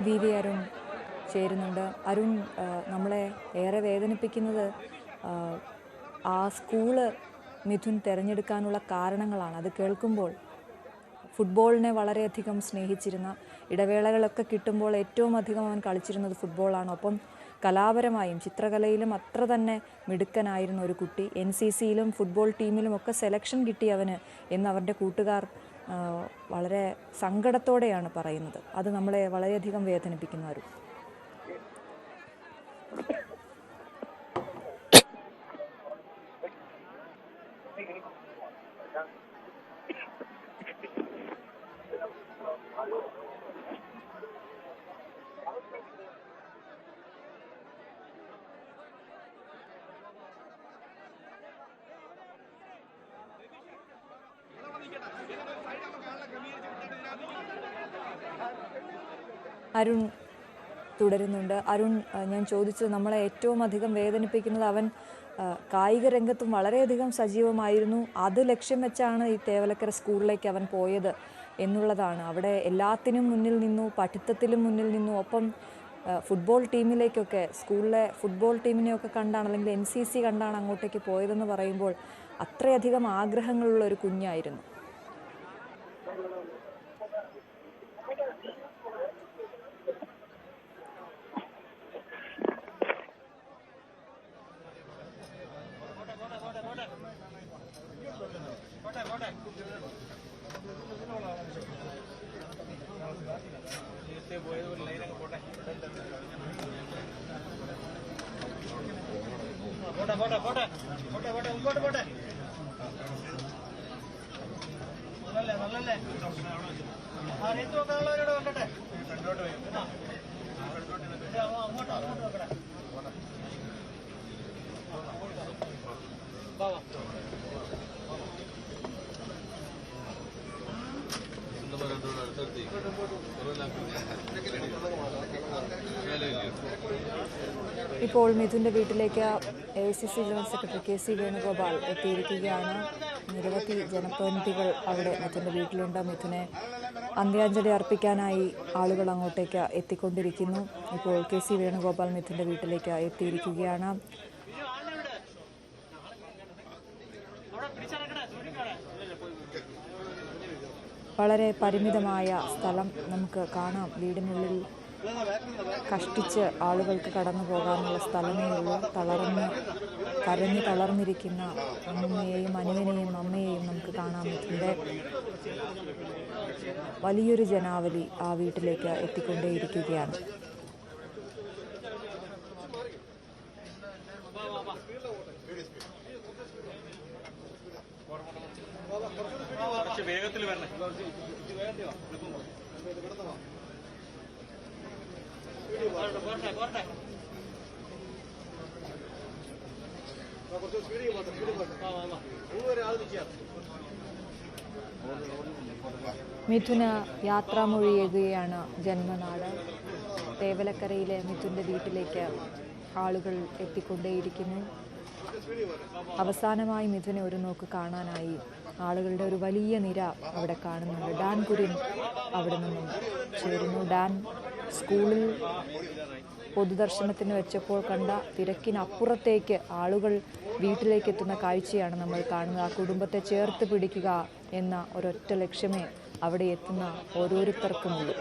V V Arun ചേരുന്നുണ്ട്. അരുൺ, നമ്മളെ ഏറെ വേദനിപ്പിക്കുന്നത് ആ സ്കൂള് മിഥുൻ തിരഞ്ഞെടുക്കാനുള്ള കാരണങ്ങളാണ്. അത് കേൾക്കുമ്പോൾ ഫുട്ബോളിനെ വളരെയധികം സ്നേഹിച്ചിരുന്ന, ഇടവേളകളൊക്കെ കിട്ടുമ്പോൾ ഏറ്റവും അധികം അവൻ കളിച്ചിരുന്നത് ഫുട്ബോളാണ്. ഒപ്പം കലാപരമായും ചിത്രകലയിലും അത്ര തന്നെ മിടുക്കനായിരുന്ന ഒരു കുട്ടി. NCCയിലും ഫുട്ബോൾ ടീമിലും ഒക്കെ സെലക്ഷൻ കിട്ടി അവന് എന്ന് അവരുടെ കൂട്ടുകാർ വളരെ സങ്കടത്തോടെയാണ് പറയുന്നത്. അത് നമ്മളെ വളരെയധികം വേദനിപ്പിക്കുന്ന ഒരു അരുൺ തുടരുന്നുണ്ട്. അരുൺ, ഞാൻ ചോദിച്ചത് നമ്മളെ ഏറ്റവും അധികം വേദനിപ്പിക്കുന്നത് അവൻ കായിക രംഗത്തും വളരെയധികം സജീവമായിരുന്നു. അത് ലക്ഷ്യം വെച്ചാണ് ഈ തേവലക്കര സ്കൂളിലേക്ക് അവൻ പോയത് എന്നുള്ളതാണ്. അവിടെ എല്ലാത്തിനും മുന്നിൽ നിന്നു, പഠിത്തത്തിലും മുന്നിൽ നിന്നു. ഒപ്പം ഫുട്ബോൾ ടീമിലേക്കൊക്കെ, സ്കൂളിലെ ഫുട്ബോൾ ടീമിനെയൊക്കെ കണ്ടാണ്, അല്ലെങ്കിൽ NCC കണ്ടാണ് അങ്ങോട്ടേക്ക് പോയതെന്ന് പറയുമ്പോൾ അത്രയധികം ആഗ്രഹങ്ങളുള്ള ഒരു കുഞ്ഞായിരുന്നു. ഇപ്പോൾ മിഥുൻ്റെ വീട്ടിലേക്ക് AICC general secretary KC Venugopal എത്തിയിരിക്കുകയാണ്. നിരവധി ജനപ്രതിനിധികൾ അവിടെ മിഥുൻ്റെ വീട്ടിലുണ്ട്. മിഥുനെ അന്ത്യാഞ്ജലി അർപ്പിക്കാനായി ആളുകൾ അങ്ങോട്ടേക്ക് എത്തിക്കൊണ്ടിരിക്കുന്നു. ഇപ്പോൾ KC വേണുഗോപാൽ മിഥുൻ്റെ വീട്ടിലേക്ക് എത്തിയിരിക്കുകയാണ്. വളരെ പരിമിതമായ സ്ഥലം നമുക്ക് കാണാം. വീടിനുള്ളിൽ കഷ്ടിച്ച് ആളുകൾക്ക് കടന്നു പോകാനുള്ള സ്ഥലമേ ഉള്ളൂ. കരഞ്ഞു തളർന്നിരിക്കുന്ന അമ്മയെയും അനുവിനെയും അമ്മയെയും നമുക്ക് കാണാം. ഇതിൻ്റെ വലിയൊരു ജനാവലി ആ വീട്ടിലേക്ക് എത്തിക്കൊണ്ടേയിരിക്കുകയാണ്. വേഗത്തിൽ വരണേ. മിഥുന് യാത്രാമൊഴിയുകയാണ് ജന്മനാട്. തേവലക്കരയിലെ മിഥുൻ്റെ വീട്ടിലേക്ക് ആളുകൾ എത്തിക്കൊണ്ടേയിരിക്കുന്നു. അവസാനമായി മിഥുനെ ഒരു നോക്ക് കാണാനായി ആളുകളുടെ ഒരു വലിയ നിര അവിടെ കാണുന്നുണ്ട്. ഡാൻ കുര്യൻ അവിടെ നിന്നും ചേരുന്നു. ഡാൻ, സ്കൂളിൽ പൊതുദർശനത്തിന് വെച്ചപ്പോൾ കണ്ട തിരക്കിനപ്പുറത്തേക്ക് ആളുകൾ വീട്ടിലേക്ക് എത്തുന്ന കാഴ്ചയാണ് നമ്മൾ കാണുന്നത്. ആ കുടുംബത്തെ ചേർത്ത് പിടിക്കുക എന്ന ഒരൊറ്റ ലക്ഷ്യമേ അവിടെ എത്തുന്ന ഓരോരുത്തർക്കുമുള്ളൂ.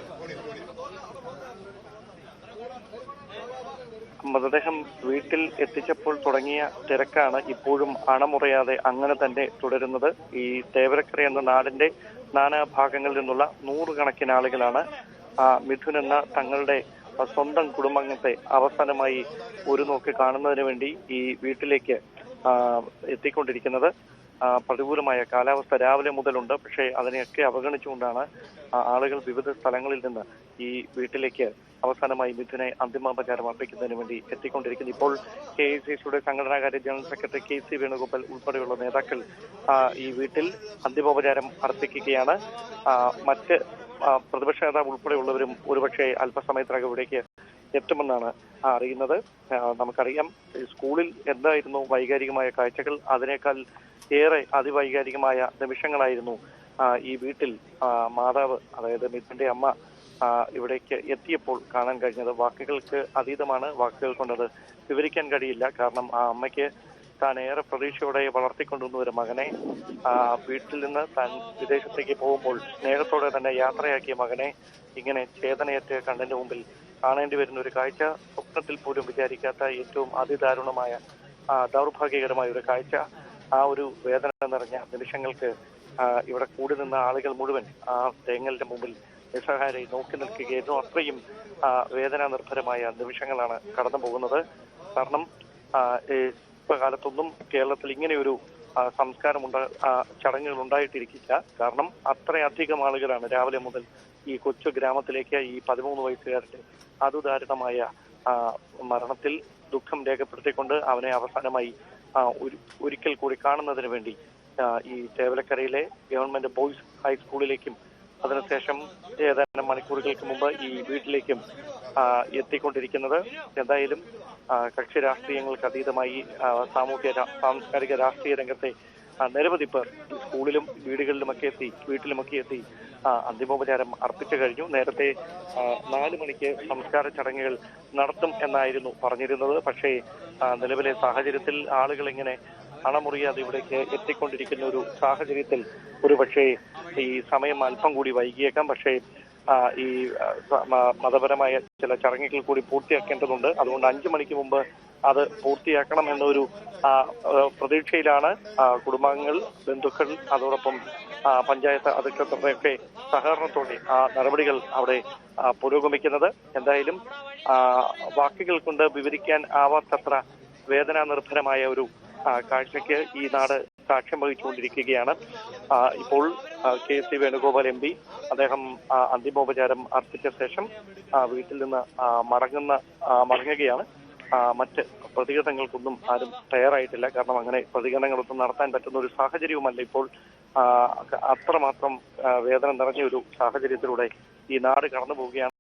മൃതദേഹം വീട്ടിൽ എത്തിച്ചപ്പോൾ തുടങ്ങിയ തിരക്കാണ് ഇപ്പോഴും അണമുറയാതെ അങ്ങനെ തന്നെ തുടരുന്നത്. ഈ തേവലക്കര എന്ന നാടിന്റെ നാനാഭാഗങ്ങളിൽ നിന്നുള്ള നൂറുകണക്കിന് ആളുകളാണ് മിഥുൻ എന്ന തങ്ങളുടെ സ്വന്തം കുടുംബാംഗത്തെ അവസാനമായി ഒരു നോക്ക് കാണുന്നതിന് വേണ്ടി ഈ വീട്ടിലേക്ക് എത്തിക്കൊണ്ടിരിക്കുന്നത്. പ്രതികൂലമായ കാലാവസ്ഥ രാവിലെ മുതലുണ്ട്. പക്ഷേ അതിനെയൊക്കെ അവഗണിച്ചുകൊണ്ടാണ് ആളുകൾ വിവിധ സ്ഥലങ്ങളിൽ നിന്ന് ഈ വീട്ടിലേക്ക് അവസാനമായി മിഥുനെ അന്തിമോപചാരം അർപ്പിക്കുന്നതിന് വേണ്ടി എത്തിക്കൊണ്ടിരിക്കുന്നു. ഇപ്പോൾ KICCയുടെ സംഘടനാകാര്യ ജനറൽ സെക്രട്ടറി KC വേണുഗോപാൽ ഉൾപ്പെടെയുള്ള നേതാക്കൾ ഈ വീട്ടിൽ അന്തിമോപചാരം അർപ്പിക്കുകയാണ്. മറ്റ് പ്രതിപക്ഷ നേതാവ് ഉൾപ്പെടെയുള്ളവരും ഒരുപക്ഷെ അല്പസമയത്തിനകം ഇവിടേക്ക് എത്തുമെന്നാണ് അറിയുന്നത്. നമുക്കറിയാം സ്കൂളിൽ എന്തായിരുന്നു വൈകാരികമായ കാഴ്ചകൾ, അതിനേക്കാൾ ഏറെ അതിവൈകാരികമായ നിമിഷങ്ങളായിരുന്നു ഈ വീട്ടിൽ മാതാവ്, അതായത് മിഥുന്റെ അമ്മ ഇവിടേക്ക് എത്തിയപ്പോൾ കാണാൻ കഴിഞ്ഞത് വാക്കുകൾക്ക് അതീതമാണ്. വാക്കുകൾ കൊണ്ടത് വിവരിക്കാൻ കഴിയില്ല. കാരണം ആ അമ്മയ്ക്ക് താൻ ഏറെ പ്രതീക്ഷയോടെ വളർത്തിക്കൊണ്ടുവന്ന ഒരു മകനെ വീട്ടിൽ നിന്ന് താൻ വിദേശത്തേക്ക് പോകുമ്പോൾ സ്നേഹത്തോടെ തന്നെ യാത്രയാക്കിയ മകനെ ഇങ്ങനെ ചേതനയേറ്റ് കണ്ണിന്റെ മുമ്പിൽ കാണേണ്ടി വരുന്ന ഒരു കാഴ്ച സ്വപ്നത്തിൽ പോലും വിചാരിക്കാത്ത ഏറ്റവും അതിദാരുണമായ ദൗർഭാഗ്യകരമായ ഒരു കാഴ്ച. ആ ഒരു വേദന നിറഞ്ഞ നിമിഷങ്ങൾക്ക് ഇവിടെ കൂടി നിന്ന ആളുകൾ മുഴുവൻ ആ തേങ്ങലിന്റെ മുമ്പിൽ നിസ്സഹായരായി നോക്കി നിൽക്കുകയായിരുന്നു. അത്രയും വേദനാ നിർഭരമായ നിമിഷങ്ങളാണ് കടന്നു പോകുന്നത്. കാരണം കാലത്തൊന്നും കേരളത്തിൽ ഇങ്ങനെയൊരു സംസ്കാരം ചടങ്ങുകൾ ഉണ്ടായിട്ടിരിക്കില്ല. കാരണം അത്രയധികം ആളുകളാണ് രാവിലെ മുതൽ ഈ കൊച്ചു ഗ്രാമത്തിലേക്ക് ഈ 13 വയസ്സുകാരുടെ അതുദാരുണമായ മരണത്തിൽ ദുഃഖം രേഖപ്പെടുത്തിക്കൊണ്ട് അവനെ അവസാനമായി ഒരിക്കൽ കൂടി കാണുന്നതിന് വേണ്ടി ഈ തേവലക്കരയിലെ ഗവൺമെന്റ് ബോയ്സ് ഹൈസ്കൂളിലേക്കും അതിനുശേഷം ഏതാനും മണിക്കൂറുകൾക്ക് മുമ്പ് ഈ വീട്ടിലേക്കും എത്തിക്കൊണ്ടിരിക്കുന്നത്. എന്തായാലും കക്ഷി രാഷ്ട്രീയങ്ങൾക്ക് അതീതമായി സാംസ്കാരിക രാഷ്ട്രീയ രംഗത്തെ നിരവധി പേർ സ്കൂളിലും വീട്ടിലുമൊക്കെ എത്തി അന്തിമോപചാരം അർപ്പിച്ചു കഴിഞ്ഞു. നേരത്തെ 4 മണിക്ക് സംസ്കാര ചടങ്ങുകൾ നടത്തും എന്നായിരുന്നു പറഞ്ഞിരുന്നത്. പക്ഷേ നിലവിലെ സാഹചര്യത്തിൽ ആളുകൾ ഇങ്ങനെ അണമുറിയാതെ ഇവിടേക്ക് എത്തിക്കൊണ്ടിരിക്കുന്ന ഒരു സാഹചര്യത്തിൽ ഒരുപക്ഷെ ഈ സമയം അല്പം കൂടി വൈകിയേക്കാം. പക്ഷേ ഈ മതപരമായ ചില ചടങ്ങുകൾ കൂടി പൂർത്തിയാക്കേണ്ടതുണ്ട്. അതുകൊണ്ട് 5 മണിക്ക് മുമ്പ് അത് പൂർത്തിയാക്കണം എന്നൊരു പ്രതീക്ഷയിലാണ് കുടുംബാംഗങ്ങൾ, ബന്ധുക്കൾ, അതോടൊപ്പം പഞ്ചായത്ത് അധികൃതരുടെയൊക്കെ സഹകരണത്തോടെ ആ നടപടികൾ അവിടെ പുരോഗമിക്കുന്നത്. എന്തായാലും വാക്കുകൾ കൊണ്ട് വിവരിക്കാൻ ആവാത്തത്ര വേദനാ നിർഭരമായ ഒരു കാഴ്ചയ്ക്ക് ഈ നാട് സാക്ഷ്യം വഹിച്ചുകൊണ്ടിരിക്കുകയാണ്. ഇപ്പോൾ KC വേണുഗോപാൽ MP അദ്ദേഹം അന്തിമോപചാരം അർപ്പിച്ച ശേഷം വീട്ടിൽ നിന്ന് മടങ്ങുകയാണ്. മറ്റ് പ്രതികരണങ്ങൾക്കൊന്നും ആരും തയ്യാറായിട്ടില്ല. കാരണം അങ്ങനെ പ്രതികരണങ്ങളൊന്നും നടത്താൻ പറ്റുന്ന ഒരു സാഹചര്യവുമല്ല ഇപ്പോൾ. അത്രമാത്രം വേദന നിറഞ്ഞ ഒരു സാഹചര്യത്തിലൂടെ ഈ നാട് കടന്നു പോവുകയാണ്.